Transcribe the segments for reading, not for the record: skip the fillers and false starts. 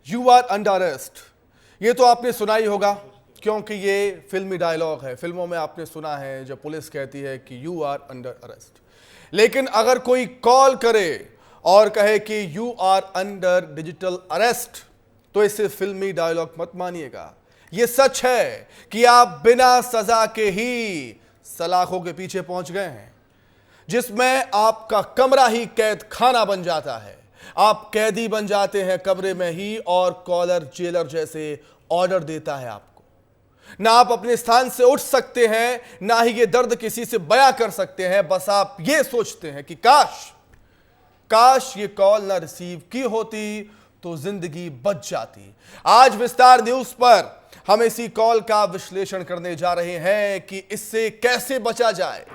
You are under arrest. ये तो आपने सुना ही होगा क्योंकि ये फिल्मी डायलॉग है। फिल्मों में आपने सुना है जब पुलिस कहती है कि यू आर अंडर अरेस्ट। लेकिन अगर कोई कॉल करे और कहे कि you are under digital arrest तो इसे फिल्मी डायलॉग मत मानिएगा। ये सच है कि आप बिना सजा के ही सलाखों के पीछे पहुंच गए हैं, जिसमें आपका कमरा ही कैद खाना बन जाता है। आप कैदी बन जाते हैं कमरे में ही और कॉलर जेलर जैसे ऑर्डर देता है आपको। ना आप अपने स्थान से उठ सकते हैं, ना ही ये दर्द किसी से बयां कर सकते हैं। बस आप ये सोचते हैं कि काश ये कॉल ना रिसीव की होती तो जिंदगी बच जाती। आज विस्तार न्यूज पर हम इसी कॉल का विश्लेषण करने जा रहे हैं कि इससे कैसे बचा जाए।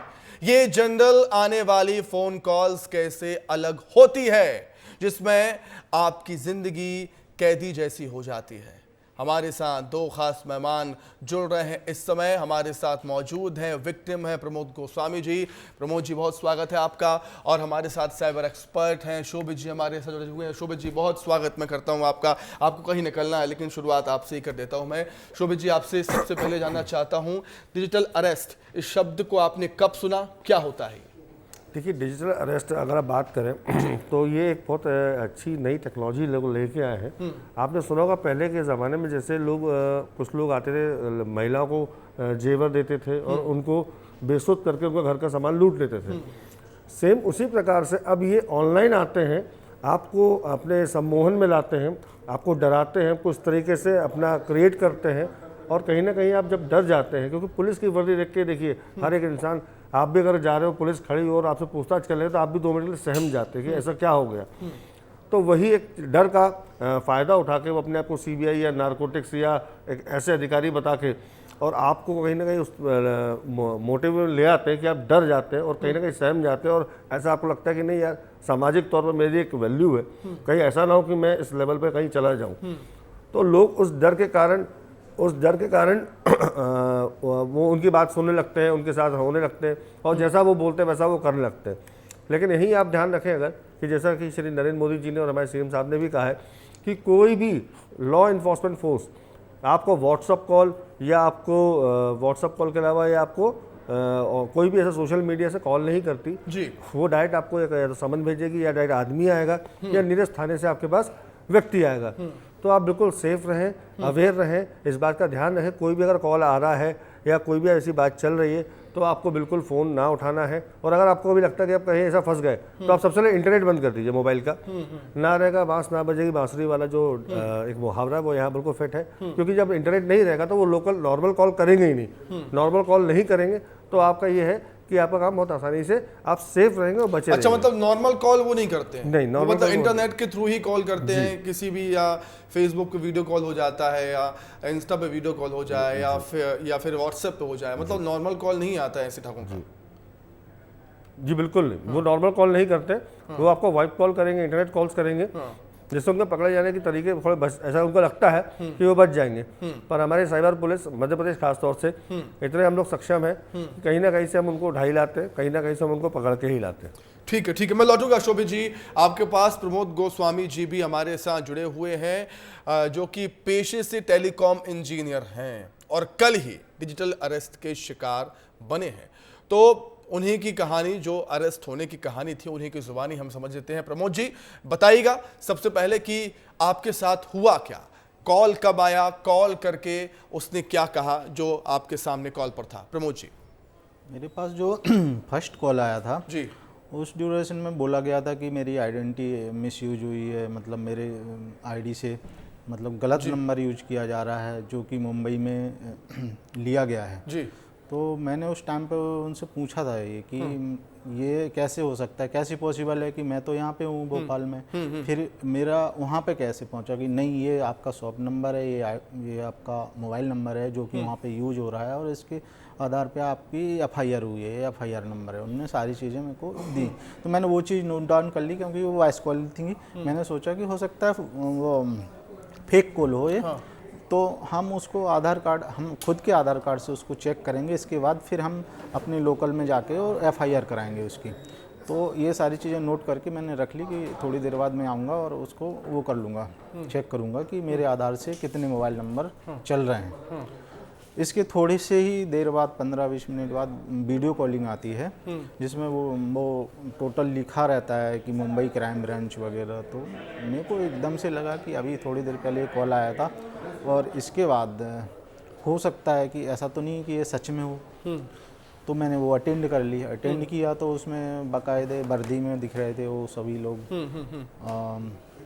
ये जनरल आने वाली फोन कॉल्स कैसे अलग होती है जिसमें आपकी जिंदगी कैदी जैसी हो जाती है। हमारे साथ दो खास मेहमान जुड़ रहे हैं इस समय। हमारे साथ मौजूद हैं, विक्टिम हैं प्रमोद गोस्वामी जी। प्रमोद जी बहुत स्वागत है आपका। और हमारे साथ साइबर एक्सपर्ट हैं शोभित जी हमारे साथ जुड़े हुए हैं। शोभित जी बहुत स्वागत मैं करता हूं आपका। आपको कहीं निकलना है लेकिन शुरुआत आपसे ही कर देता हूं मैं। शोभित जी आपसे सबसे पहले जानना चाहता हूं, डिजिटल अरेस्ट इस शब्द को आपने कब सुना, क्या होता है? देखिए, डिजिटल अरेस्ट अगर आप बात करें तो ये एक बहुत अच्छी नई टेक्नोलॉजी लोग लेके आए हैं। आपने सुना होगा पहले के ज़माने में जैसे लोग कुछ लोग आते थे, महिलाओं को जेवर देते थे और उनको बेसुध करके उनका घर का सामान लूट लेते थे। सेम उसी प्रकार से अब ये ऑनलाइन आते हैं, आपको अपने सम्मोहन में लाते हैं, आपको डराते हैं, कुछ तरीके से अपना क्रिएट करते हैं और कहीं ना कहीं आप जब डर जाते हैं, क्योंकि पुलिस की वर्दी देख के देखिए हर एक इंसान, आप भी अगर जा रहे हो पुलिस खड़ी हो और आपसे पूछताछ कर रहे तो आप भी 2 मिनट के लिए सहम जाते हैं कि ऐसा क्या हो गया। तो वही एक डर का फ़ायदा उठा के वो अपने आप को सीबीआई या नारकोटिक्स या एक ऐसे अधिकारी बता के और आपको कहीं ना कहीं उस मोटिव में ले आते हैं कि आप डर जाते हैं और कहीं ना कहीं सहम जाते हैं और ऐसा आपको लगता है कि नहीं यार, सामाजिक तौर पर मेरी एक वैल्यू है, कहीं ऐसा ना हो कि मैं इस लेवल पर कहीं चला जाऊँ। तो लोग उस डर के कारण वो उनकी बात सुनने लगते हैं, उनके साथ होने लगते हैं और जैसा वो बोलते हैं वैसा वो करने लगते हैं। लेकिन यही आप ध्यान रखें अगर कि जैसा कि श्री नरेंद्र मोदी जी ने और हमारे सीएम साहब ने भी कहा है कि कोई भी लॉ इन्फोर्समेंट फोर्स आपको व्हाट्सअप कॉल या आपको व्हाट्सअप कॉल के अलावा या आपको कोई भी ऐसा सोशल मीडिया से कॉल नहीं करती जी। वो डायरेक्ट आपको या तो समन भेजेगी या डायरेक्ट आदमी आएगा या नियरेस्ट थाने से आपके पास व्यक्ति आएगा। तो आप बिल्कुल सेफ रहें, अवेयर रहें, इस बात का ध्यान रखें। कोई भी अगर कॉल आ रहा है या कोई भी ऐसी बात चल रही है तो आपको बिल्कुल फ़ोन ना उठाना है। और अगर आपको भी लगता है कि आप कहीं ऐसा फंस गए तो आप सबसे पहले इंटरनेट बंद कर दीजिए मोबाइल का। ना रहेगा बांस ना बजेगी बांसुरी वाला जो एक मुहावरा है वो यहाँ बिल्कुल फिट है, क्योंकि जब इंटरनेट नहीं रहेगा तो वो लोकल नॉर्मल कॉल करेंगे ही नहीं। नॉर्मल कॉल नहीं करेंगे तो आपका ये है कि आपका काम बहुत आसानी से आप सेफ रहेंगे और बचे अच्छा, रहेंगे। मतलब नॉर्मल कॉल वो नहीं करते हैं? नहीं, नॉर्मल मतलब इंटरनेट के थ्रू ही कॉल करते हैं किसी भी, या फेसबुक पे वीडियो कॉल हो जाता है या इंस्टा पे वीडियो कॉल हो जाए या फिर व्हाट्सएप पे हो जाए, मतलब नॉर्मल कॉल नहीं आता है ऐसे ठाकों का? जी बिल्कुल नहीं, वो नॉर्मल कॉल नहीं करते, वो आपको वॉइस कॉल करेंगे, इंटरनेट कॉल्स करेंगे, जिससे उनको पकड़े जाने के तरीके थोड़े बस ऐसा उनको लगता है कि वो बच जाएंगे। पर हमारे साइबर पुलिस मध्य प्रदेश खासतौर से इतने हम लोग सक्षम है कि कहीं ना कहीं से हम उनको उठा ही लाते हैं, कहीं ना कहीं से हम उनको पकड़ के ही लाते हैं। ठीक है, मैं लौटूंगा शोभित जी आपके पास। प्रमोद गोस्वामी जी भी हमारे साथ जुड़े हुए हैं जो कि पेशे से टेलीकॉम इंजीनियर हैं और कल ही डिजिटल अरेस्ट के शिकार बने हैं। तो उन्हीं की कहानी, जो अरेस्ट होने की कहानी थी, उन्हीं की जुबानी हम समझ लेते हैं। प्रमोद जी बताइएगा सबसे पहले कि आपके साथ हुआ क्या, कॉल कब आया, कॉल करके उसने क्या कहा जो आपके सामने कॉल पर था? प्रमोद जी। मेरे पास जो फर्स्ट कॉल आया था जी, उस ड्यूरेशन में बोला गया था कि मेरी आइडेंटिटी मिसयूज हुई है, मतलब मेरे आईडी से मतलब गलत नंबर यूज किया जा रहा है जो कि मुंबई में लिया गया है जी। तो मैंने उस टाइम पे उनसे पूछा था ये कि ये कैसे हो सकता है, कैसे पॉसिबल है कि मैं तो यहाँ पे हूँ भोपाल में, फिर मेरा वहाँ पे कैसे पहुँचा? कि नहीं, ये आपका शॉप नंबर है, ये आपका मोबाइल नंबर है जो कि वहाँ पे यूज हो रहा है और इसके आधार पे आपकी एफआईआर हुई है, एफआईआर नंबर है। उन्होंने सारी चीज़ें मेरे को दी, तो मैंने वो चीज़ नोट डाउन कर ली क्योंकि वो वॉइस कॉल थी। मैंने सोचा कि हो सकता है वो फेक कॉल हो ये, तो हम उसको आधार कार्ड, हम खुद के आधार कार्ड से उसको चेक करेंगे, इसके बाद फिर हम अपने लोकल में जाके और एफआईआर कराएंगे उसकी। तो ये सारी चीज़ें नोट करके मैंने रख ली कि थोड़ी देर बाद मैं आऊँगा और उसको वो कर लूँगा, चेक करूँगा कि मेरे आधार से कितने मोबाइल नंबर चल रहे हैं। इसके थोड़ी से ही देर बाद 15-20 मिनट बाद वीडियो कॉलिंग आती है, जिसमें वो टोटल लिखा रहता है कि मुंबई क्राइम ब्रांच वगैरह। तो मेरे को एकदम से लगा कि अभी थोड़ी देर पहले कॉल आया था और इसके बाद हो सकता है कि ऐसा तो नहीं कि ये सच में हो। तो मैंने वो अटेंड कर लिया। अटेंड किया तो उसमें बाकायदे वर्दी में दिख रहे थे वो सभी लोग,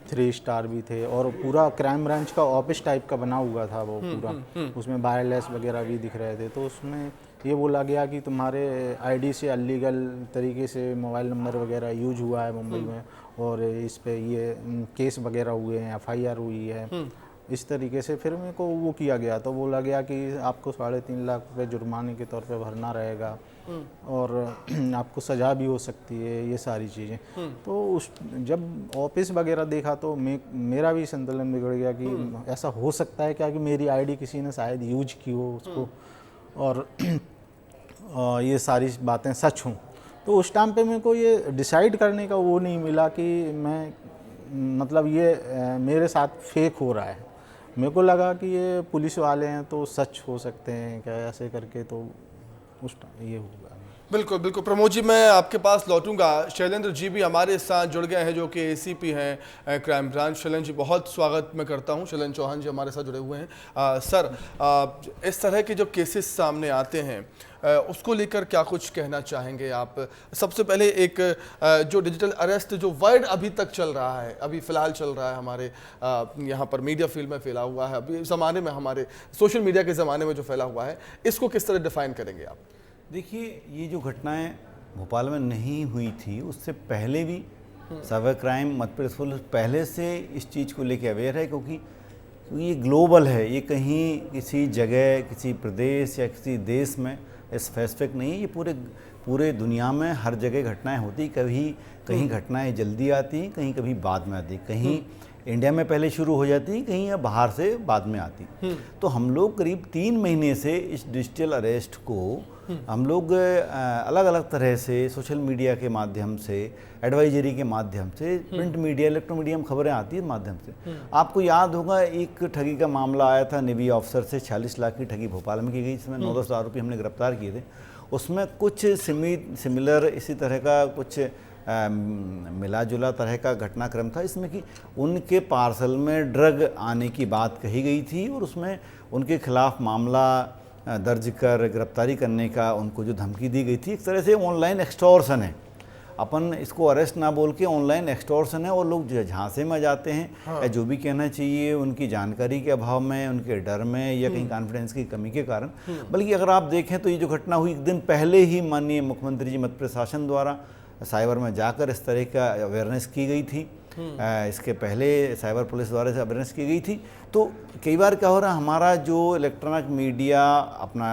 3 स्टार भी थे और पूरा क्राइम ब्रांच का ऑफिस टाइप का बना हुआ था वो पूरा। उसमें वायरलेस वगैरह भी दिख रहे थे। तो उसमें ये बोला गया कि तुम्हारे आईडी से अलीगल तरीके से मोबाइल नंबर वगैरह यूज हुआ है मुंबई में और इस पे ये केस वगैरह हुए हैं, FIR हुई है, इस तरीके से। फिर मेरे को वो किया गया तो बोला गया कि आपको 3.5 लाख रुपए जुर्माने के तौर पे भरना रहेगा और आपको सज़ा भी हो सकती है, ये सारी चीज़ें। तो उस जब ऑफिस वगैरह देखा तो मेरा भी संतुलन बिगड़ गया कि ऐसा हो सकता है क्या कि मेरी आईडी किसी ने शायद यूज की हो उसको और ये सारी बातें सच हों। तो उस टाइम पे मेरे को ये डिसाइड करने का वो नहीं मिला कि मैं मतलब ये मेरे साथ फेक हो रहा है। मेरे को लगा कि ये पुलिस वाले हैं तो सच हो सकते हैं क्या, ऐसे करके। तो उस टाइम ये होगा। बिल्कुल बिल्कुल प्रमोद जी, मैं आपके पास लौटूंगा। शैलेंद्र जी भी हमारे साथ जुड़ गए हैं जो कि ACP हैं क्राइम ब्रांच। शैलेंद्र जी बहुत स्वागत मैं करता हूं। शैलेंद्र चौहान जी हमारे साथ जुड़े हुए हैं। सर, इस तरह के जो केसेस सामने आते हैं उसको लेकर क्या कुछ कहना चाहेंगे आप? सबसे पहले एक जो डिजिटल अरेस्ट जो वर्ड अभी तक चल रहा है, अभी फ़िलहाल चल रहा है हमारे यहाँ पर मीडिया फील्ड में फैला हुआ है, अभी ज़माने में हमारे सोशल मीडिया के ज़माने में जो फैला हुआ है, इसको किस तरह डिफ़ाइन करेंगे आप? देखिए, ये जो घटनाएं भोपाल में नहीं हुई थी उससे पहले भी cyber crime Madhya Pradesh police पहले से इस चीज़ को लेकर अवेयर है, क्योंकि ये ग्लोबल है। ये कहीं किसी जगह, किसी प्रदेश या किसी देश में स्पेसिफिक नहीं है। ये पूरे दुनिया में हर जगह घटनाएं होती। कहीं घटनाएं जल्दी आती, कहीं बाद में आती, कहीं इंडिया में पहले शुरू हो जाती, कहीं या बाहर से बाद में आती। तो हम लोग करीब 3 महीने से इस डिजिटल अरेस्ट को हम लोग अलग अलग तरह से सोशल मीडिया के माध्यम से, एडवाइजरी के माध्यम से, प्रिंट मीडिया, इलेक्ट्रॉनिक मीडिया में खबरें आती है माध्यम से। आपको याद होगा एक ठगी का मामला आया था, नेवी ऑफिसर से 46 लाख की ठगी भोपाल में की गई, जिसमें 9-10 हज़ार रुपये हमने गिरफ्तार किए थे। उसमें कुछ सिमिलर इसी तरह का कुछ मिला जुला तरह का घटनाक्रम था, इसमें कि उनके पार्सल में ड्रग आने की बात कही गई थी और उसमें उनके खिलाफ मामला दर्ज कर गिरफ्तारी करने का उनको जो धमकी दी गई थी। एक तरह से ऑनलाइन एक्सटॉर्शन है, अपन इसको अरेस्ट ना बोल के ऑनलाइन एक्सटॉर्शन है। और लोग झांसे में जाते हैं, या जो भी कहना चाहिए उनकी जानकारी के अभाव में, उनके डर में, या कहीं कॉन्फिडेंस की कमी के कारण। बल्कि अगर आप देखें तो ये जो घटना हुई, एक दिन पहले ही माननीय मुख्यमंत्री जी मध्य प्रशासन द्वारा साइबर में जाकर इस तरह का अवेयरनेस की गई थी। इसके पहले साइबर पुलिस द्वारा से अवेयरनेस की गई थी। तो कई बार क्या हो रहा है, हमारा जो इलेक्ट्रॉनिक मीडिया अपना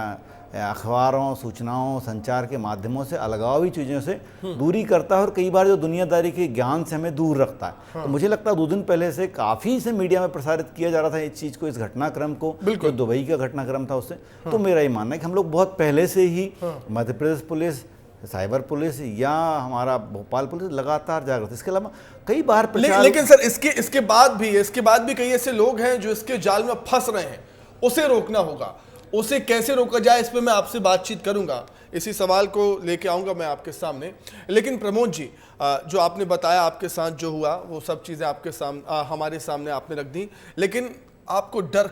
अखबारों, सूचनाओं, संचार के माध्यमों से अलगावी चीज़ों से दूरी करता है और कई बार जो दुनियादारी के ज्ञान से हमें दूर रखता है। तो मुझे लगता है 2 दिन पहले से काफ़ी से मीडिया में प्रसारित किया जा रहा था इस चीज़ को, इस घटनाक्रम को, जो दुबई का घटनाक्रम था उससे। तो मेरा ये मानना है कि हम लोग बहुत पहले से ही Madhya Pradesh police, cyber police या हमारा भोपाल पुलिस लगातार जागरूक है। इसके अलावा कई बार लेकिन सर इसके बाद भी कई ऐसे लोग हैं जो इसके जाल में फंस रहे हैं, उसे रोकना होगा। उसे कैसे रोका जाए, इस पे मैं आपसे बातचीत करूंगा, इसी सवाल को लेके आऊंगा मैं आपके सामने। लेकिन प्रमोद जी, जो आपने बताया आपके साथ जो हुआ वो सब चीज़ें आपके सामने, हमारे सामने आपने रख दी। लेकिन आपको डर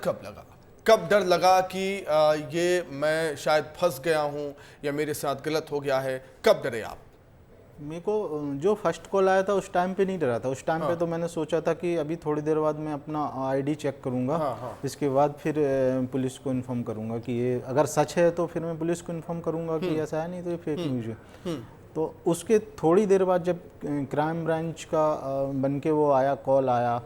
कब डर लगा कि ये मैं शायद फंस गया हूँ या मेरे साथ गलत हो गया है? कब डरे आप? मेरे को जो फर्स्ट कॉल आया था उस टाइम पे नहीं डरा था। उस टाइम पे तो मैंने सोचा था कि अभी थोड़ी देर बाद मैं अपना आईडी चेक करूंगा, इसके बाद फिर पुलिस को इन्फॉर्म करूंगा कि ये अगर सच है तो फिर मैं पुलिस को इन्फॉर्म करूंगा कि ऐसा है, नहीं तो ये फेक न्यूज़ है। तो उसके थोड़ी देर बाद जब क्राइम ब्रांच का बन के वो आया, कॉल आया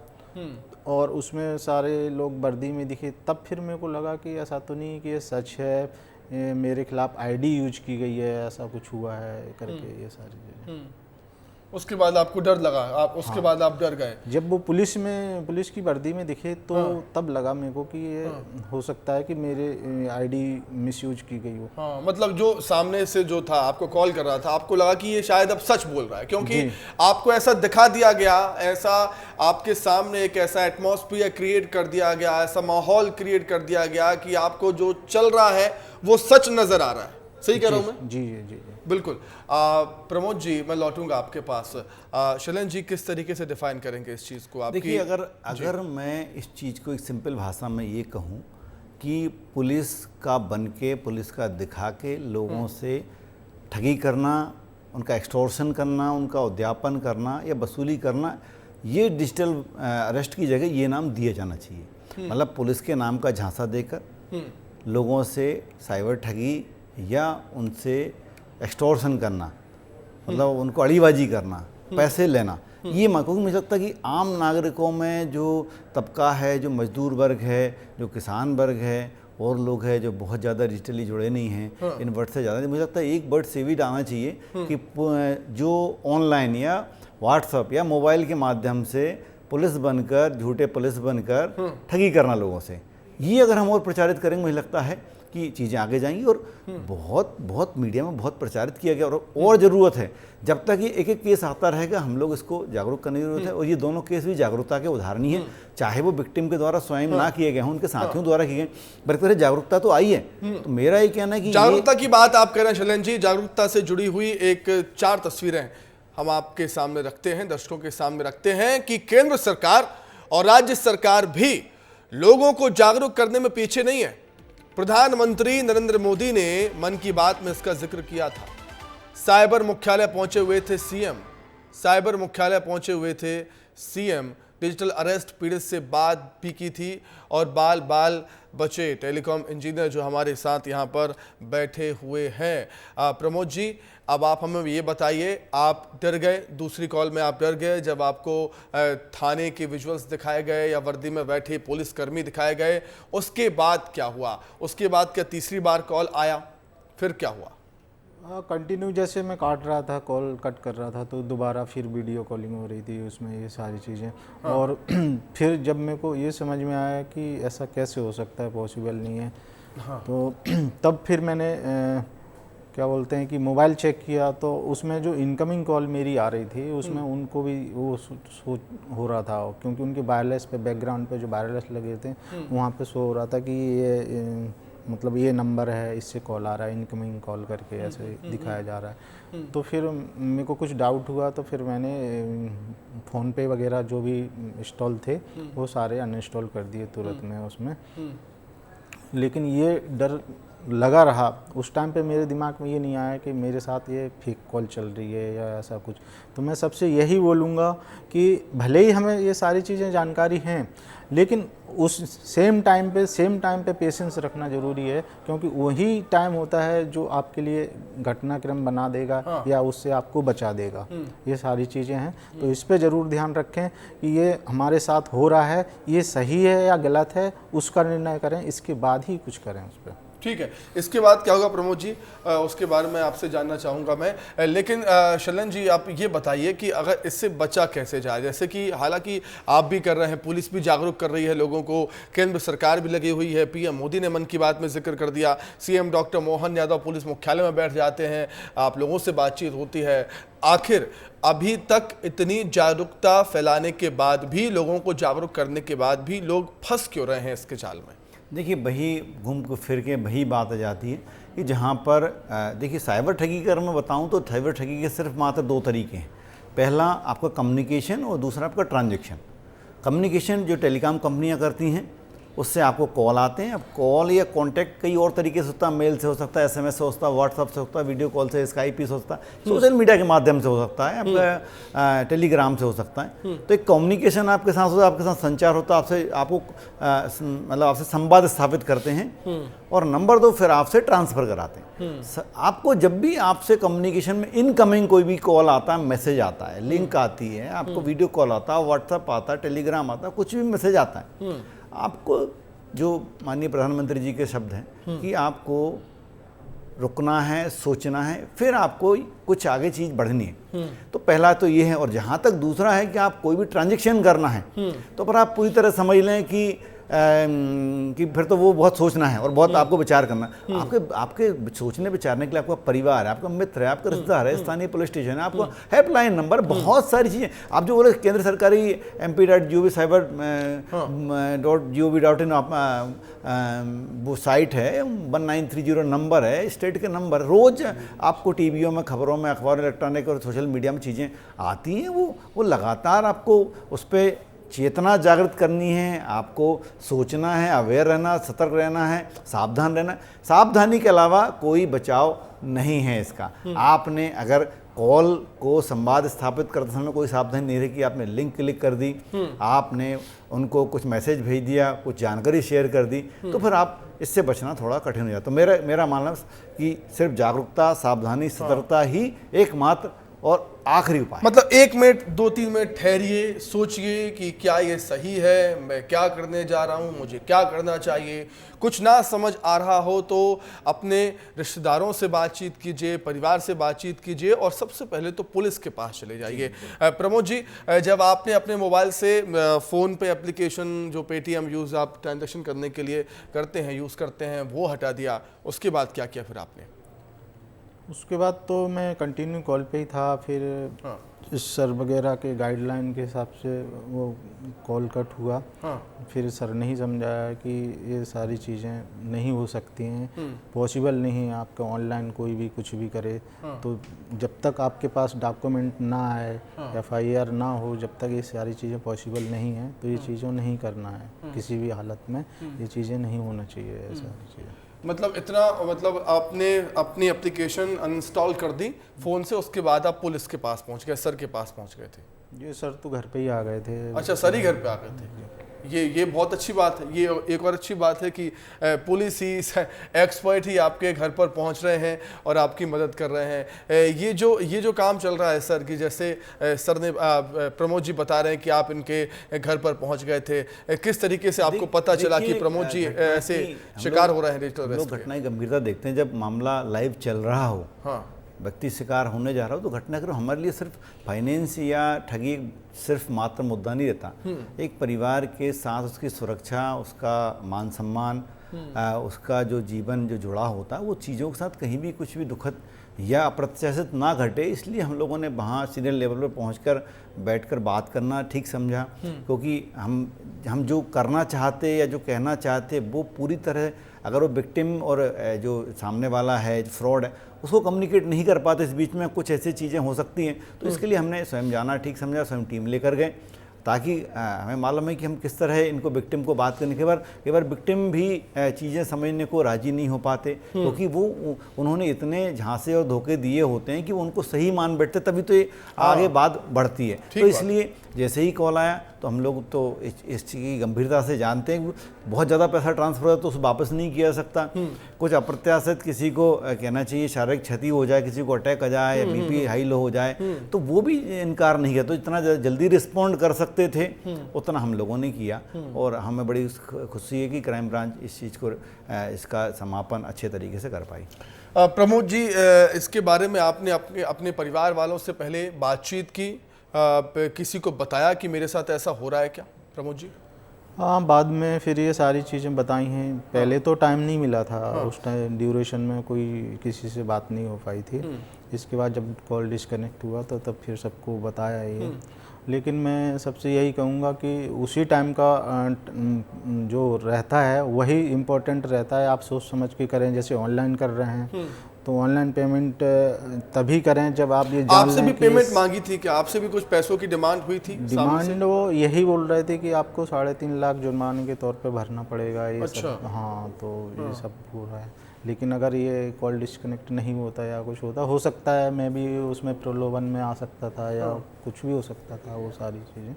और उसमें सारे लोग वर्दी में दिखे, तब फिर मेरे को लगा कि ऐसा तो नहीं कि ये सच है, मेरे खिलाफ आईडी यूज की गई है, ऐसा कुछ हुआ है करके ये सारी चीज़ें। उसके बाद आपको डर लगा, आप उसके बाद आप डर गए। जब वो पुलिस की वर्दी में दिखे तो तब लगा मेरे को कि ये हो सकता है कि मेरे आईडी मिसयूज की गई हो। हाँ, मतलब जो सामने से जो था आपको कॉल कर रहा था, आपको लगा कि ये शायद अब सच बोल रहा है, क्योंकि आपको ऐसा दिखा दिया गया, ऐसा आपके सामने एक ऐसा एटमॉस्फेयर क्रिएट कर दिया गया, ऐसा माहौल क्रिएट कर दिया गया कि आपको जो चल रहा है वो सच नजर आ रहा है। सही कह रहा हूं मैं? जी जी जी बिल्कुल। प्रमोद जी, मैं लौटूंगा आपके पास। शैलेंद्र जी किस तरीके से डिफाइन करेंगे इस चीज़ को? देखिए, अगर मैं इस चीज़ को एक सिंपल भाषा में ये कहूँ कि पुलिस का बन के, पुलिस का दिखा के लोगों से ठगी करना, उनका एक्सटॉर्शन करना, उनका उद्यापन करना या वसूली करना, ये डिजिटल अरेस्ट की जगह ये नाम दिया जाना चाहिए। मतलब पुलिस के नाम का झांसा देकर लोगों से साइबर ठगी या उनसे एक्सटॉर्शन करना, मतलब उनको अड़ीबाजी करना, पैसे लेना, ये मैं क्योंकि मुझे लगता है कि आम नागरिकों में जो तबका है, जो मजदूर वर्ग है, जो किसान वर्ग है और लोग हैं जो बहुत ज़्यादा डिजिटली जुड़े नहीं हैं इन वर्ड से ज़्यादा, मुझे लगता है एक वर्ड से भी डालना चाहिए कि जो ऑनलाइन या व्हाट्सअप या मोबाइल के माध्यम से पुलिस बनकर, झूठे पुलिस बनकर ठगी करना लोगों से, ये अगर हम और प्रचारित करेंगे मुझे लगता है कि चीज़ें आगे जाएंगी। और बहुत मीडिया में बहुत प्रचारित किया गया और ज़रूरत है, जब तक ये एक एक केस आता रहेगा हम लोग इसको जागरूक करने की ज़रूरत है। और ये दोनों केस भी जागरूकता के उदाहरण ही हैं, चाहे वो विक्टिम के द्वारा स्वयं ना किए गए हों, उनके साथियों द्वारा किए गए, बल्कि जागरूकता तो आई है। तो मेरा ये कहना है कि जागरूकता की बात आप कह रहे हैं शैलेंद्र जी, जागरूकता से जुड़ी हुई एक 4 तस्वीरें हम आपके सामने रखते हैं, दर्शकों के सामने रखते हैं कि केंद्र सरकार और राज्य सरकार भी लोगों को जागरूक करने में पीछे नहीं है। प्रधानमंत्री नरेंद्र मोदी ने मन की बात में इसका जिक्र किया था। साइबर मुख्यालय पहुंचे हुए थे सीएम, साइबर मुख्यालय पहुंचे हुए थे सीएम, डिजिटल अरेस्ट पीड़ित से बात भी की थी और बाल बाल बचे टेलीकॉम इंजीनियर जो हमारे साथ यहाँ पर बैठे हुए हैं। प्रमोद जी, अब आप हमें ये बताइए, आप डर गए, दूसरी कॉल में आप डर गए जब आपको थाने के विजुअल्स दिखाए गए या वर्दी में बैठे पुलिसकर्मी दिखाए गए, उसके बाद क्या हुआ? उसके बाद क्या तीसरी बार कॉल आया? फिर क्या हुआ? कंटिन्यू जैसे मैं काट रहा था, कॉल कट कर रहा था तो दोबारा फिर वीडियो कॉलिंग हो रही थी उसमें, ये सारी चीज़ें। और फिर जब मेरे को ये समझ में आया कि ऐसा कैसे हो सकता है, पॉसिबल नहीं है, तो तब फिर मैंने क्या बोलते हैं कि मोबाइल चेक किया तो उसमें जो इनकमिंग कॉल मेरी आ रही थी उसमें उनको भी वो हो रहा था, क्योंकि उनके वायरलेस पे, बैकग्राउंड पे जो वायरलेस लगे थे वहाँ पे शो हो रहा था कि ये मतलब ये नंबर है, इससे कॉल आ रहा है, इनकमिंग कॉल करके ऐसे दिखाया जा रहा है। तो फिर मेरे को कुछ डाउट हुआ तो फिर मैंने फ़ोन पे वगैरह जो भी इंस्टॉल थे वो सारे अनइंस्टॉल कर दिए तुरंत में उसमें। लेकिन ये डर लगा रहा उस टाइम पे, मेरे दिमाग में ये नहीं आया कि मेरे साथ ये फेक कॉल चल रही है या ऐसा कुछ। तो मैं सबसे यही बोलूँगा कि भले ही हमें ये सारी चीज़ें जानकारी हैं, लेकिन उस सेम टाइम पे पेशेंस रखना ज़रूरी है, क्योंकि वही टाइम होता है जो आपके लिए घटनाक्रम बना देगा या उससे आपको बचा देगा। ये सारी चीज़ें हैं, तो इस पे ज़रूर ध्यान रखें कि ये हमारे साथ हो रहा है, ये सही है या गलत है, उसका निर्णय करें, इसके बाद ही कुछ करें उस पर। ठीक है, इसके बाद क्या होगा प्रमोद जी, उसके बारे में आपसे जानना चाहूँगा मैं। लेकिन शैलेंद्र जी, आप ये बताइए कि अगर इससे बचा कैसे जाए, जैसे कि हालांकि आप भी कर रहे हैं, पुलिस भी जागरूक कर रही है लोगों को, केंद्र सरकार भी लगी हुई है, पीएम मोदी ने मन की बात में जिक्र कर दिया, CM doctor Mohan Yadav police मुख्यालय में बैठ जाते हैं, आप लोगों से बातचीत होती है। आखिर अभी तक इतनी जागरूकता फैलाने के बाद भी, लोगों को जागरूक करने के बाद भी लोग फंस क्यों रहे हैं इसके जाल में? देखिए, वही घूम फिर के वही बात आ जाती है कि जहाँ पर देखिए साइबर ठगी का अगर मैं बताऊँ तो साइबर ठगी के सिर्फ मात्र 2 तरीके हैं। पहला आपका कम्युनिकेशन और दूसरा आपका ट्रांजैक्शन। कम्युनिकेशन जो टेलीकॉम कंपनियाँ करती हैं उससे आपको कॉल आते हैं। अब कॉल या कॉन्टैक्ट कई और तरीके से होता है, मेल से हो सकता है, SMS से हो सकता है, व्हाट्सअप से हो सकता है, वीडियो कॉल से, स्काइप से हो सकता है, सोशल मीडिया के माध्यम से हो सकता है, आपका टेलीग्राम से हो सकता है। तो एक कम्युनिकेशन आपके साथ होता है, आपके साथ संचार होता है, आपको मतलब आपसे संवाद स्थापित करते हैं। और नंबर 2 फिर आपसे ट्रांसफ़र कराते हैं। आपको जब भी आपसे कम्युनिकेशन में इनकमिंग कोई भी कॉल आता है, मैसेज आता है, लिंक आती है, आपको वीडियो कॉल आता है, व्हाट्सअप आता है, टेलीग्राम आता है, कुछ भी मैसेज आता है, आपको जो माननीय प्रधानमंत्री जी के शब्द हैं कि आपको रुकना है, सोचना है, फिर आपको कुछ आगे चीज़ बढ़नी है। तो पहला तो ये है। और जहाँ तक दूसरा है कि आप कोई भी ट्रांजैक्शन करना है तो पर आप पूरी तरह समझ लें कि फिर तो वो बहुत सोचना है और बहुत आपको विचार करना है। आपके सोचने विचारने के लिए आपका परिवार है, आपका मित्र है, आपका रिश्तेदार है, स्थानीय पुलिस स्टेशन है, आपको हेल्पलाइन नंबर, बहुत सारी चीज़ें। आप जो बोले केंद्र सरकारी mp.gov.cyber.gov.in वो साइट है, 1930 नंबर है, स्टेट के नंबर। रोज़ आपको टीवियों में, खबरों में, अखबार, इलेक्ट्रॉनिक और सोशल मीडिया में चीज़ें आती हैं। वो लगातार आपको उस पर चेतना जागृत करनी है, आपको सोचना है, अवेयर रहना, सतर्क रहना है, सावधान रहना। सावधानी के अलावा कोई बचाव नहीं है इसका। आपने अगर कॉल को संवाद स्थापित करते समय कोई सावधानी नहीं रखी, आपने लिंक क्लिक कर दी, आपने उनको कुछ मैसेज भेज दिया, कुछ जानकारी शेयर कर दी, तो फिर आप इससे बचना थोड़ा कठिन हो जाता। तो मेरा मानना है कि सिर्फ जागरूकता, सावधानी, सतर्कता ही एकमात्र और आखिरी उपाय। मतलब 1 मिनट 2-3 मिनट ठहरिए, सोचिए कि क्या ये सही है, मैं क्या करने जा रहा हूँ, मुझे क्या करना चाहिए। कुछ ना समझ आ रहा हो तो अपने रिश्तेदारों से बातचीत कीजिए, परिवार से बातचीत कीजिए और सबसे पहले तो पुलिस के पास चले जाइए। प्रमोद जी, जब आपने अपने मोबाइल से फ़ोन पे एप्लीकेशन जो पेटीएम यूज़ आप ट्रांजेक्शन करने के लिए करते हैं, यूज़ करते हैं, वो हटा दिया, उसके बाद क्या किया फिर आपने? उसके बाद तो मैं कंटिन्यू कॉल पे ही था। फिर इस सर वगैरह के गाइडलाइन के हिसाब से वो कॉल कट हुआ। फिर सर ने ही समझाया कि ये सारी चीज़ें नहीं हो सकती हैं, पॉसिबल नहीं है आपका ऑनलाइन कोई भी कुछ भी करे। तो जब तक आपके पास डॉक्यूमेंट ना आए, FIR ना हो, जब तक ये सारी चीज़ें पॉसिबल नहीं है तो ये चीज़ों नहीं करना है किसी भी हालत में। ये चीज़ें नहीं होना चाहिए, ऐसा चीज़ें। मतलब इतना, मतलब आपने अपनी एप्लीकेशन अनइंस्टॉल कर दी फ़ोन से, उसके बाद आप पुलिस के पास पहुंच गए, सर के पास पहुंच गए थे? ये सर तो घर पे ही आ गए थे। अच्छा, सर ही घर पे आ गए थे। ये बहुत अच्छी बात है। ये एक और अच्छी बात है कि पुलिस ही एक्सपर्ट ही आपके घर पर पहुंच रहे हैं और आपकी मदद कर रहे हैं। ये जो काम चल रहा है सर की, जैसे सर ने प्रमोद जी बता रहे हैं कि आप इनके घर पर पहुंच गए थे, किस तरीके से आपको पता चला कि प्रमोद जी ऐसे शिकार हो रहे हैं डिजिटल अरेस्ट के? घटना की गंभीरता देखते हैं। जब मामला लाइव चल रहा हो, हाँ, व्यक्ति शिकार होने जा रहा हो, तो घटनाक्रम हमारे लिए सिर्फ फाइनेंस या ठगी सिर्फ मात्र मुद्दा नहीं रहता। एक परिवार के साथ उसकी सुरक्षा, उसका मान सम्मान, उसका जो जीवन जो जुड़ा होता है, वो चीज़ों के साथ कहीं भी कुछ भी दुखद या अप्रत्याशित ना घटे, इसलिए हम लोगों ने वहाँ सीनियर लेवल पर पहुंचकर बैठकर बात करना ठीक समझा। क्योंकि हम जो करना चाहते या जो कहना चाहते वो पूरी तरह, अगर वो विक्टिम और जो सामने वाला है, जो फ्रॉड है, उसको कम्युनिकेट नहीं कर पाते, इस बीच में कुछ ऐसी चीज़ें हो सकती हैं। तो इसके लिए हमने स्वयं जाना ठीक समझा, स्वयं टीम लेकर गए, ताकि हमें मालूम है कि हम किस तरह इनको विक्टिम को बात करने के कई बार विक्टिम भी चीज़ें समझने को राजी नहीं हो पाते, क्योंकि वो उन्होंने इतने झांसे और धोखे दिए होते हैं कि वो उनको सही मान बैठते, तभी तो ये आगे बात बढ़ती है। तो इसलिए जैसे ही कॉल आया तो हम लोग तो इस चीज़ की गंभीरता से जानते हैं। बहुत ज़्यादा पैसा ट्रांसफ़र हो तो उसे वापस नहीं किया जा सकता। कुछ अप्रत्याशित किसी को कहना चाहिए शारीरिक क्षति हो जाए, किसी को अटैक आ जाए या BP हाई लो हो जाए, तो वो भी इनकार नहीं किया। तो जितना जल्दी रिस्पॉन्ड कर सकते थे उतना हम लोगों ने किया, और हमें बड़ी खुशी है कि क्राइम ब्रांच इस चीज़ को, इसका समापन अच्छे तरीके से कर पाई। प्रमोद जी, इसके बारे में आपने अपने परिवार वालों से पहले बातचीत की, किसी को बताया कि मेरे साथ ऐसा हो रहा है क्या प्रमोद जी? हाँ, बाद में फिर ये सारी चीज़ें बताई हैं। पहले तो टाइम नहीं मिला था, उस टाइम ड्यूरेशन में कोई किसी से बात नहीं हो पाई थी। इसके बाद जब कॉल डिस्कनेक्ट हुआ तो तब फिर सबको बताया ये। लेकिन मैं सबसे यही कहूँगा कि उसी टाइम का जो रहता है वही इम्पोर्टेंट रहता है। आप सोच समझ के करें, जैसे ऑनलाइन कर रहे हैं तो ऑनलाइन पेमेंट तभी करें जब आप ये जान आपसे भी पेमेंट मांगी थी क्या? आपसे भी कुछ पैसों की डिमांड हुई थी? डिमांड वो यही बोल रहे थे कि आपको 3.5 लाख जुर्माने के तौर पे भरना पड़ेगा, ये अच्छा। सब। हाँ, तो ये सब हो रहा है। लेकिन अगर ये कॉल डिस्कनेक्ट नहीं होता या कुछ होता, हो सकता है मैं भी उसमें प्रलोभन में आ सकता था या कुछ भी हो सकता था, वो सारी चीज़ें।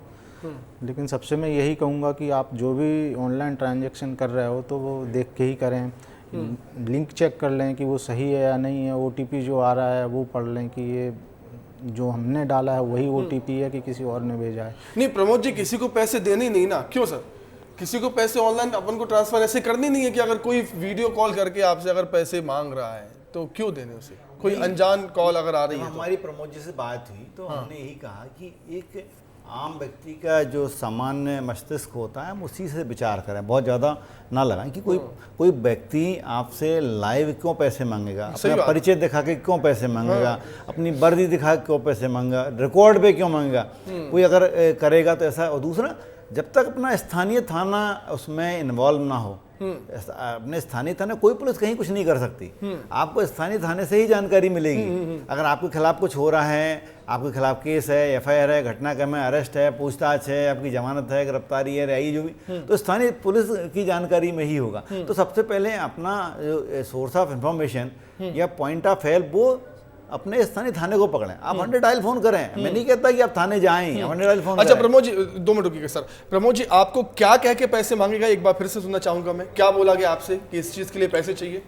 लेकिन सबसे मैं यही कहूँगा कि आप जो भी ऑनलाइन ट्रांजेक्शन कर रहे हो तो वो देख के ही करें, लिंक चेक कर लें कि वो सही है या नहीं है, OTP जो आ रहा है वो पढ़ लें कि ये जो हमने डाला है वही OTP है कि किसी और ने भेजा है। नहीं प्रमोद जी, किसी को पैसे देने ही नहीं ना, क्यों सर? किसी को पैसे ऑनलाइन अपन को ट्रांसफर ऐसे करनी नहीं है कि अगर कोई वीडियो कॉल करके आपसे अगर पैसे मांग रहा है तो क्यों देने उसे? कोई अनजान कॉल अगर आ रही है तो? हमारी प्रमोद जी से बात हुई तो हमने यही कहा कि एक आम व्यक्ति का जो सामान्य मस्तिष्क होता है हम उसी से विचार करें, बहुत ज़्यादा ना लगाएं कि कोई व्यक्ति आपसे लाइव क्यों पैसे मांगेगा, अपना परिचय दिखा के क्यों पैसे मांगेगा, अपनी वर्दी दिखा के क्यों पैसे मांगेगा, रिकॉर्ड पे क्यों मांगेगा, कोई अगर करेगा तो ऐसा। और दूसरा, जब तक अपना स्थानीय थाना उसमें इन्वॉल्व ना हो, अपने स्थानीय थाने, कोई पुलिस कहीं कुछ नहीं कर सकती, आपको स्थानीय थाने से ही जानकारी मिलेगी। अगर आपके खिलाफ कुछ हो रहा है, आपके खिलाफ केस है, एफआईआर है, घटनाक्रम है, अरेस्ट है, पूछताछ है, आपकी जमानत है, गिरफ्तारी है, रिहाई जो भी, तो स्थानीय पुलिस की जानकारी में ही होगा। तो सबसे पहले अपना जो सोर्स ऑफ इंफॉर्मेशन या पॉइंट ऑफ हेल्प वो अपने स्थानीय थाने को पकड़ें। आप 100 डायल फोन करें, मैं नहीं कहता कि आप थाने जाएं, 100 डायल फोन अच्छा करें। प्रमोद जी 2 मिनट रुकिए सर। प्रमोद जी आपको क्या कह के पैसे मांगेगा, एक बार फिर से सुनना चाहूंगा मैं, क्या बोला गया आपसे कि इस चीज के लिए पैसे चाहिए?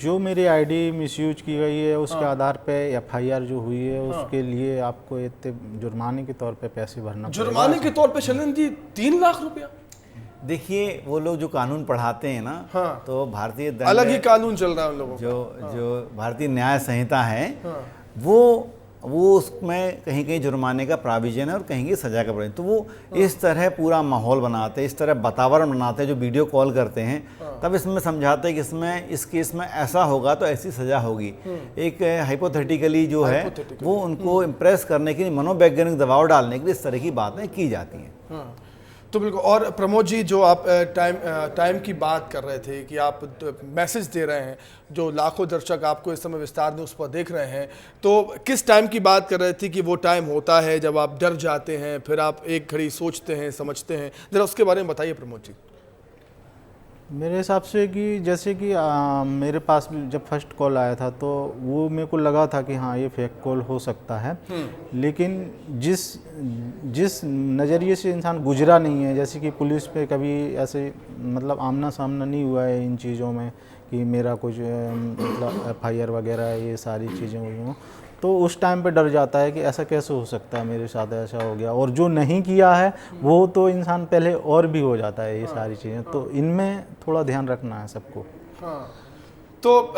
जो मेरी आईडी मिसयूज की गई है उसके आधार पे एफआईआर जो हुई है उसके लिए आपको इतने जुर्माने के तौर पे पैसे भरना पड़ेगा। जुर्माने के तौर पे शैलेंद्र जी 3 लाख रुपया? देखिए, वो लोग जो कानून पढ़ाते हैं ना, तो भारतीय दंड, अलग ही कानून चल रहा है उन लोगों का। जो भारतीय न्याय संहिता है वो उसमें कहीं कहीं जुर्माने का प्राविजन है और कहीं कहीं सजा का प्राविजन। तो वो इस तरह पूरा माहौल बनाते हैं, इस तरह वातावरण बनाते हैं, जो वीडियो कॉल करते हैं तब इसमें समझाते हैं कि इसमें इस केस में ऐसा होगा तो ऐसी सजा होगी। एक हाइपोथेटिकली जो है वो उनको इम्प्रेस करने के लिए, मनोवैज्ञानिक दबाव डालने के लिए इस तरह की बातें की जाती हैं। तो बिल्कुल। और प्रमोद जी जो आप टाइम की बात कर रहे थे कि आप मैसेज दे रहे हैं, जो लाखों दर्शक आपको इस समय विस्तार न्यूज़ पर देख रहे हैं, तो किस टाइम की बात कर रहे थे कि वो टाइम होता है जब आप डर जाते हैं, फिर आप एक घड़ी सोचते हैं, समझते हैं, ज़रा उसके बारे में बताइए प्रमोद जी। मेरे हिसाब से कि जैसे कि मेरे पास भी जब फर्स्ट कॉल आया था तो वो मेरे को लगा था कि हाँ ये फेक कॉल हो सकता है, लेकिन जिस नज़रिए से इंसान गुजरा नहीं है, जैसे कि पुलिस पे कभी ऐसे मतलब आमना सामना नहीं हुआ है इन चीज़ों में कि मेरा कुछ मतलब एफआईआर वगैरह ये सारी चीज़ें हुई हों, तो उस टाइम पे डर जाता है कि ऐसा कैसे हो सकता है, मेरे साथ ऐसा हो गया। और जो नहीं किया है वो तो इंसान पहले और भी हो जाता है ये सारी चीज़ें, तो इनमें थोड़ा ध्यान रखना है सबको। हाँ, तो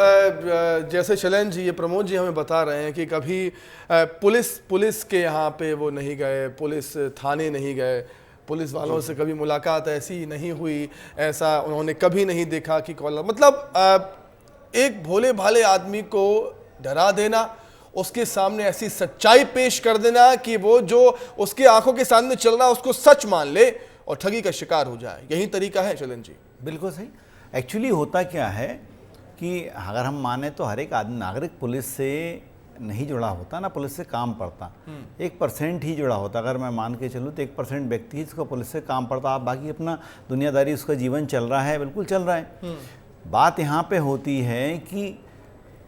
जैसे शैलेंद्र जी, ये प्रमोद जी हमें बता रहे हैं कि कभी पुलिस के यहाँ पे वो नहीं गए, पुलिस थाने नहीं गए, पुलिस वालों से कभी मुलाकात ऐसी नहीं हुई, ऐसा उन्होंने कभी नहीं देखा कि कॉलर, मतलब एक भोले भाले आदमी को डरा देना, उसके सामने ऐसी सच्चाई पेश कर देना कि वो जो उसके आंखों के सामने चल रहा है उसको सच मान ले और ठगी का शिकार हो जाए, यही तरीका है शैलेंद्र जी? बिल्कुल सही। एक्चुअली होता क्या है कि अगर हम माने तो हर एक आदमी नागरिक पुलिस से नहीं जुड़ा होता, ना पुलिस से काम पड़ता, 1% ही जुड़ा होता। अगर मैं मान के चलूँ तो 1% व्यक्ति ही जिसको पुलिस से काम पड़ता, आप बाकी अपना दुनियादारी, उसका जीवन चल रहा है, बिल्कुल चल रहा है। बात यहाँ पे होती है कि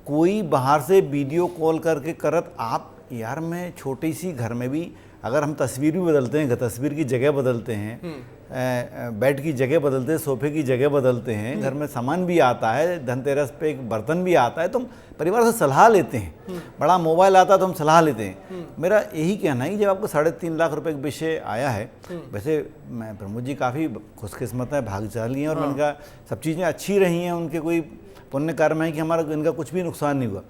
कोई बाहर से वीडियो कॉल करके करत, आप यार मैं छोटी सी घर में भी अगर हम तस्वीर भी बदलते हैं, तस्वीर की जगह बदलते हैं, बेड की जगह बदलते हैं, सोफे की जगह बदलते हैं, घर में सामान भी आता है, धनतेरस पे एक बर्तन भी आता है, तो हम परिवार से सलाह लेते हैं, बड़ा मोबाइल आता है तो हम सलाह लेते हैं। मेरा यही कहना है कि जब आपको 3.5 लाख रुपए का विषय आया है, वैसे मैं प्रमोद जी काफ़ी खुशकिस्मत है, भाग्यशाली हैं, और मैंने कहा सब चीज़ें अच्छी रही हैं, उनके कोई पुण्य कर्म है कि हमारा इनका कुछ भी नुकसान नहीं हुआ।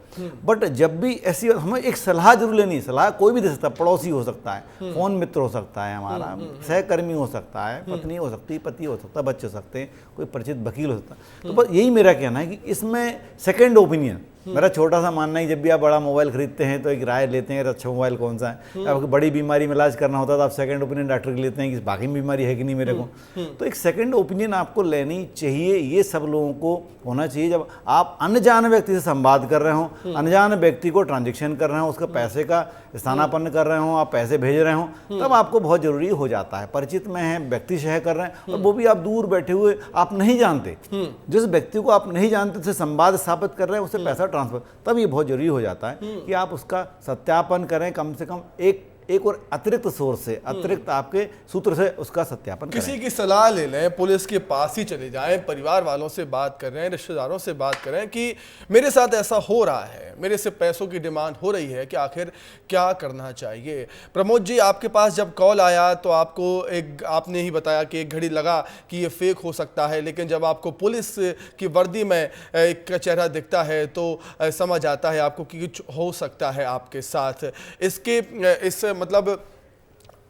बट जब भी ऐसी हमें एक सलाह जरूर लेनी है, सलाह कोई भी दे सकता है, पड़ोसी हो सकता है, फोन मित्र हो सकता है, हमारा सहकर्मी हो सकता है, पत्नी हो सकती है, पति हो सकता है, बच्चे हो सकते हैं, कोई परिचित वकील हो सकता है। तो बस यही मेरा कहना है कि इसमें सेकेंड ओपिनियन, मेरा छोटा सा मानना है, जब भी आप बड़ा मोबाइल खरीदते हैं तो एक राय लेते हैं अच्छा मोबाइल कौन सा है। आपको बड़ी बीमारी में इलाज करना होता है तो आप सेकंड ओपिनियन डॉक्टर के लेते हैं कि बाकी बीमारी है कि नहीं मेरे को। तो एक सेकंड ओपिनियन आपको लेनी चाहिए, ये सब लोगों को होना चाहिए। जब आप अनजान व्यक्ति से संवाद कर रहे हो, अनजान व्यक्ति को ट्रांजेक्शन कर रहे हो, उसका पैसे का स्थानापन्न कर रहे हो, आप पैसे भेज रहे हो, तब आपको बहुत जरूरी हो जाता है। परिचित में है, व्यक्ति शह कर रहे हैं, और वो भी आप दूर बैठे हुए आप नहीं जानते, जिस व्यक्ति को आप नहीं जानते उससे संवाद स्थापित कर रहे हैं, उससे पैसा ट्रांसफर, तब ये बहुत जरूरी हो जाता है कि आप उसका सत्यापन करें, कम से कम एक एक और अतिरिक्त सोर्स से, अतिरिक्त आपके सूत्र से उसका सत्यापन करें। किसी की सलाह ले लें, पुलिस के पास ही चले जाएं, परिवार वालों से बात करें, रिश्तेदारों से बात करें कि मेरे साथ ऐसा हो रहा है, मेरे से पैसों की डिमांड हो रही है कि आखिर क्या करना चाहिए। प्रमोद जी, आपके पास जब कॉल आया तो आपने ही बताया कि एक घड़ी लगा कि ये फेक हो सकता है, लेकिन जब आपको पुलिस की वर्दी में एक चेहरा दिखता है तो समझ आता है आपको कि कुछ हो सकता है आपके साथ। इस मतलब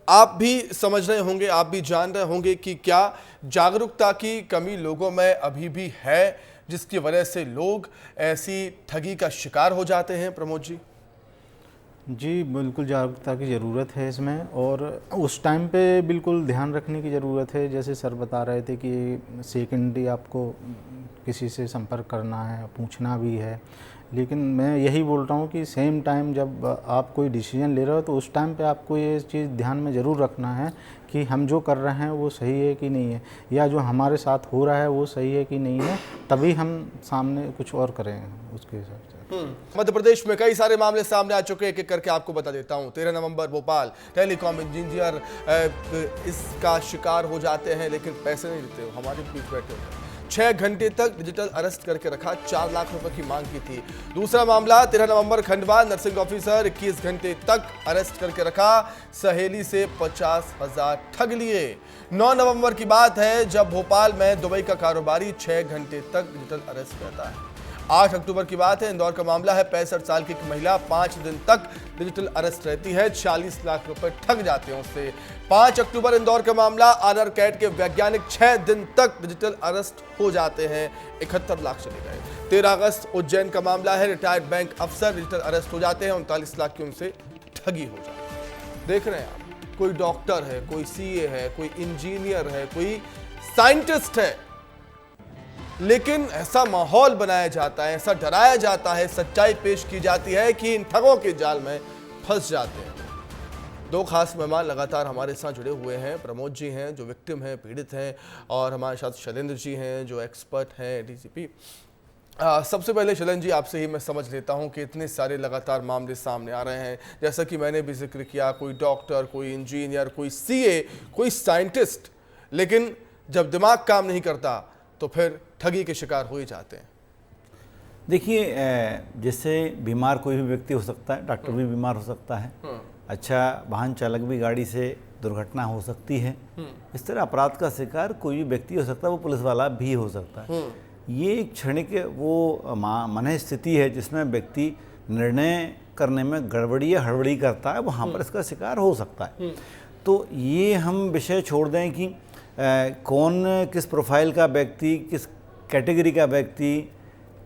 आप भी समझ रहे होंगे, आप भी जान रहे होंगे कि क्या जागरूकता की कमी लोगों में अभी भी है, जिसकी वजह से लोग ऐसी ठगी का शिकार हो जाते हैं। प्रमोद जी। जी बिल्कुल, जागरूकता की ज़रूरत है इसमें, और उस टाइम पे बिल्कुल ध्यान रखने की ज़रूरत है। जैसे सर बता रहे थे कि सेकेंडरी आपको किसी से संपर्क करना है, पूछना भी है, लेकिन मैं यही बोल रहा हूँ कि सेम टाइम जब आप कोई डिसीजन ले रहे हो तो उस टाइम पे आपको ये चीज़ ध्यान में ज़रूर रखना है कि हम जो कर रहे हैं वो सही है कि नहीं है, या जो हमारे साथ हो रहा है वो सही है कि नहीं है, तभी हम सामने कुछ और करें उसके हिसाब से। मध्य प्रदेश में कई सारे मामले सामने आ चुके हैं, एक एक करके आपको बता देता हूं। 13 नवंबर भोपाल, टेलीकॉम इंजीनियर इसका शिकार हो जाते हैं, लेकिन पैसे नहीं देते, हमारे बीच बैठे हुए 6 घंटे तक डिजिटल अरेस्ट करके रखा, 4 लाख रुपए की मांग की थी। दूसरा मामला 13 नवंबर खंडवा, नर्सिंग ऑफिसर 21 घंटे तक अरेस्ट करके रखा, सहेली से 50,000 ठग लिए। 9 नवंबर की बात है जब भोपाल में दुबई का कारोबारी 6 घंटे तक डिजिटल अरेस्ट रहता है। 8 अक्टूबर की बात है, इंदौर का मामला है, 65 साल की एक महिला 5 दिन तक डिजिटल अरेस्ट रहती है, 40 लाख रुपए ठग जाते हैं उससे। 5 अक्टूबर इंदौर का मामला, आनर कैट के वैज्ञानिक 6 दिन तक डिजिटल अरेस्ट हो जाते हैं, 71 लाख चले गए। 13 अगस्त उज्जैन का मामला है, रिटायर्ड बैंक अफसर डिजिटल अरेस्ट हो जाते हैं, 39 लाख की उनसे ठगी हो जाती है। देख रहे हैं आप, कोई डॉक्टर है, कोई सीए है, कोई इंजीनियर है, कोई साइंटिस्ट है, लेकिन ऐसा माहौल बनाया जाता है, ऐसा डराया जाता है, सच्चाई पेश की जाती है कि इन ठगों के जाल में फंस जाते हैं। 2 खास मेहमान लगातार हमारे साथ जुड़े हुए हैं। प्रमोद जी हैं जो विक्टिम हैं, पीड़ित हैं, और हमारे साथ शैलेंद्र जी हैं जो एक्सपर्ट हैं, डीसीपी। सबसे पहले शैलेंद्र जी, आपसे ही मैं समझ लेता हूं कि इतने सारे लगातार मामले सामने आ रहे हैं, जैसा कि मैंने भी जिक्र किया, कोई डॉक्टर, कोई इंजीनियर, कोई सीए, कोई साइंटिस्ट, लेकिन जब दिमाग काम नहीं करता तो फिर ठगी के शिकार हो ही जाते हैं। देखिए, जैसे बीमार कोई भी व्यक्ति हो सकता है, डॉक्टर भी बीमार हो सकता है, अच्छा वाहन चालक भी, गाड़ी से दुर्घटना हो सकती है। इस तरह अपराध का शिकार कोई भी व्यक्ति हो सकता है, वो पुलिस वाला भी हो सकता है। ये एक क्षणिक वो मन स्थिति है जिसमें व्यक्ति निर्णय करने में गड़बड़ी या हड़बड़ी करता है, वहाँ पर इसका शिकार हो सकता है। तो ये हम विषय छोड़ दें कि कौन किस प्रोफाइल का व्यक्ति, किस कैटेगरी का व्यक्ति,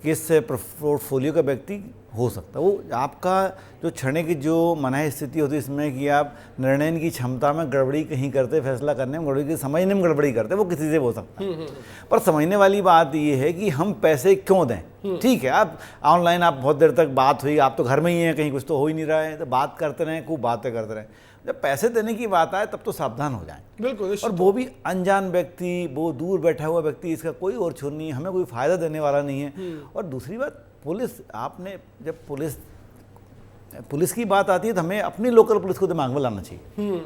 किस पोर्टफोलियो का व्यक्ति हो सकता है। वो आपका जो क्षणिक जो मन स्थिति होती है इसमें कि आप निर्णय की क्षमता में गड़बड़ी कहीं करते, फैसला करने में गड़बड़ी, की समझने में गड़बड़ी करते, वो किसी से हो सकता है। पर समझने वाली बात ये है कि हम पैसे क्यों दें। ठीक है, आप ऑनलाइन आप बहुत देर तक बात हुई, आप तो घर में ही हैं, कहीं कुछ तो हो ही नहीं रहा है, तो बात करते रहें, खूब बातें करते रहें। जब पैसे देने की बात आए तब तो सावधान हो जाएं। बिल्कुल। और वो भी अनजान व्यक्ति, वो दूर बैठा हुआ व्यक्ति, इसका कोई और छोर नहीं है, हमें कोई फायदा देने वाला नहीं है। और दूसरी बात, पुलिस, आपने जब पुलिस की बात आती है तो हमें अपनी लोकल पुलिस को दिमाग में लाना चाहिए।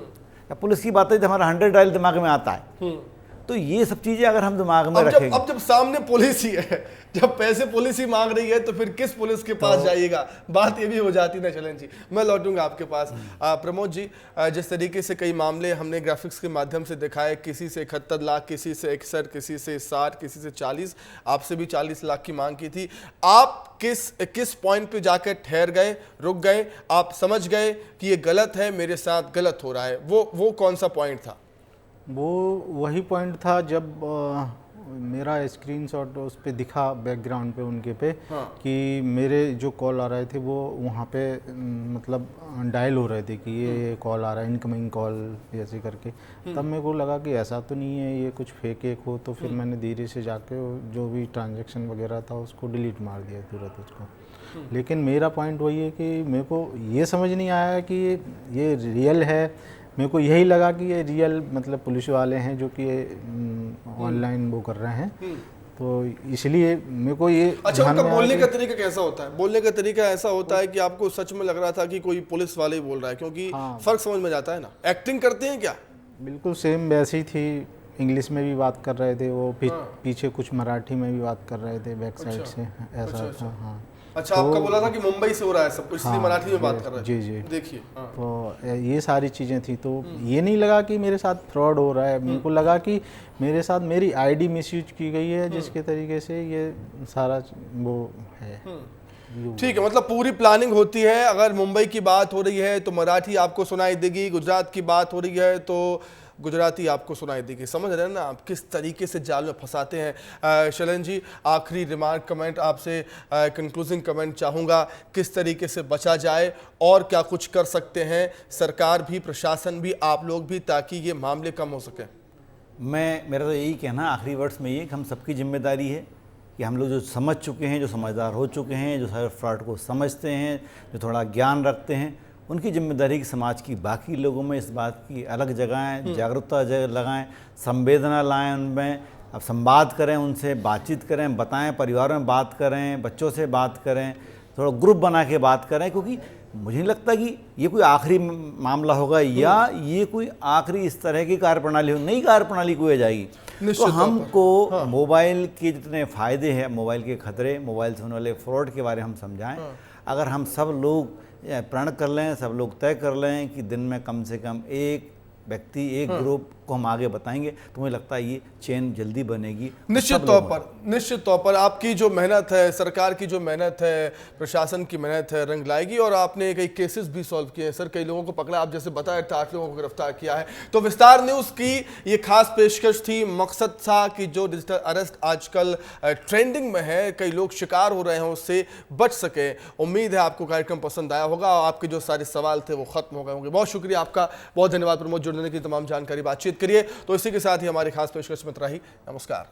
जब पुलिस की बात आई तो हमारा 100 डायल दिमाग में आता है। तो ये सब चीजें अगर हम दिमाग में रखेंगे, अब जब सामने पुलिस ही है, जब पैसे पुलिस ही मांग रही है, तो फिर किस पुलिस के पास जाइएगा, बात ये भी हो जाती है ना। शैलेंद्र जी, मैं लौटूंगा आपके पास। प्रमोद जी, जिस तरीके से कई मामले हमने ग्राफिक्स के माध्यम से दिखाए, किसी से 71 लाख, किसी से 61, किसी से 60, किसी से 40, आपसे भी 40 लाख की मांग की थी। आप किस पॉइंट पे जाकर ठहर गए, रुक गए, आप समझ गए कि ये गलत है, मेरे साथ गलत हो रहा है? वो कौन सा पॉइंट था? वो वही पॉइंट था जब मेरा स्क्रीनशॉट उस पे दिखा बैकग्राउंड पे उनके पे, हाँ। कि मेरे जो कॉल आ रहे थे वो वहाँ पे मतलब डायल हो रहे थे कि ये कॉल आ रहा है, इनकमिंग कॉल, ऐसे करके। तब मेरे को लगा कि ऐसा तो नहीं है, ये कुछ फेक एक हो। तो फिर मैंने धीरे से जाके जो भी ट्रांजैक्शन वगैरह था उसको डिलीट मार दिया तुरंत उसको। लेकिन मेरा पॉइंट वही है कि मेरे को ये समझ नहीं आया कि ये रियल है। मेरे को यही लगा कि ये रियल मतलब पुलिस वाले हैं जो कि ऑनलाइन वो कर रहे हैं। तो इसलिए मेरे को ये अच्छा, ध्यान उनका में आया बोलने कि- का तरीका कैसा होता है? बोलने का तरीका ऐसा होता है कि आपको सच में लग रहा था कि कोई पुलिस वाले ही बोल रहा है, क्योंकि फर्क समझ में जाता है ना। एक्टिंग करते हैं क्या? बिल्कुल सेम वैसे ही थी, इंग्लिश में भी बात कर रहे थे वो, पीछे कुछ मराठी में भी बात कर रहे थे बैक साइड से, ऐसा था। हाँ अच्छा, आपका बोला था कि मुंबई से हो रहा है सब कुछ, इसलिए मराठी में बात कर रहे हैं। जी जी। देखिए, तो ये सारी चीज़ें थी, तो ये नहीं लगा कि मेरे साथ फ्रॉड हो रहा है, मेरे को लगा कि मेरे साथ मेरी आईडी मिसयूज की गई है, जिसके तरीके से ये सारा वो है। ठीक है, मतलब पूरी प्लानिंग होती है। अगर मुंबई की बात हो रही है तो मराठी आपको सुनाई देगी, गुजरात की बात हो रही है तो गुजराती आपको सुनाई देगी। समझ रहे हैं ना आप किस तरीके से जाल में फंसाते हैं। शैलेंद्र जी, आखिरी रिमार्क कमेंट आपसे, कंक्लूजिंग कमेंट चाहूँगा, किस तरीके से बचा जाए और क्या कुछ कर सकते हैं सरकार भी, प्रशासन भी, आप लोग भी, ताकि ये मामले कम हो सकें? मेरा तो यही कहना आखिरी वर्ड्स में ये कि हम सबकी जिम्मेदारी है कि हम लोग जो समझ चुके हैं, जो समझदार हो चुके हैं, जो सारे फ्रॉड को समझते हैं, जो थोड़ा ज्ञान रखते हैं, उनकी जिम्मेदारी की समाज की बाकी लोगों में इस बात की अलग जगाएं, जागरूकता लगाएं, संवेदना लाएं उनमें, अब संवाद करें, उनसे बातचीत करें, बताएं, परिवारों में बात करें, बच्चों से बात करें, थोड़ा ग्रुप बना के बात करें, क्योंकि मुझे नहीं लगता कि ये कोई आखिरी मामला होगा या ये कोई आखिरी इस तरह की कार्यप्रणाली हो, नई कार्यप्रणाली कोई आ जाएगी। तो हमको मोबाइल के जितने फ़ायदे हैं, मोबाइल के खतरे, मोबाइल से होने वाले फ्रॉड के बारे में हम समझाएं। अगर हम सब लोग प्रण कर लें, सब लोग तय कर लें कि दिन में कम से कम एक व्यक्ति, एक ग्रुप को हम आगे बताएंगे, तो मुझे लगता है ये चेन जल्दी बनेगी। निश्चित तौर पर आपकी जो मेहनत है, सरकार की जो मेहनत है, प्रशासन की मेहनत है, रंग लाएगी। और आपने कई केसेस भी सॉल्व किए हैं सर, कई लोगों को पकड़ा, आप जैसे बताया 8 लोगों को गिरफ्तार किया है। तो विस्तार न्यूज़ की ये खास पेशकश थी। मकसद था कि जो डिजिटल अरेस्ट आजकल ट्रेंडिंग में है, कई लोग शिकार हो रहे हैं, उससे बच सके। उम्मीद है आपको कार्यक्रम पसंद आया होगा और आपके जो सारे सवाल थे वो खत्म हो गए होंगे। बहुत शुक्रिया आपका, बहुत धन्यवाद प्रमोद, जुड़ने की तमाम जानकारी बातचीत करिए। तो इसी के साथ ही हमारी खास पेशकश में इतना ही। नमस्कार।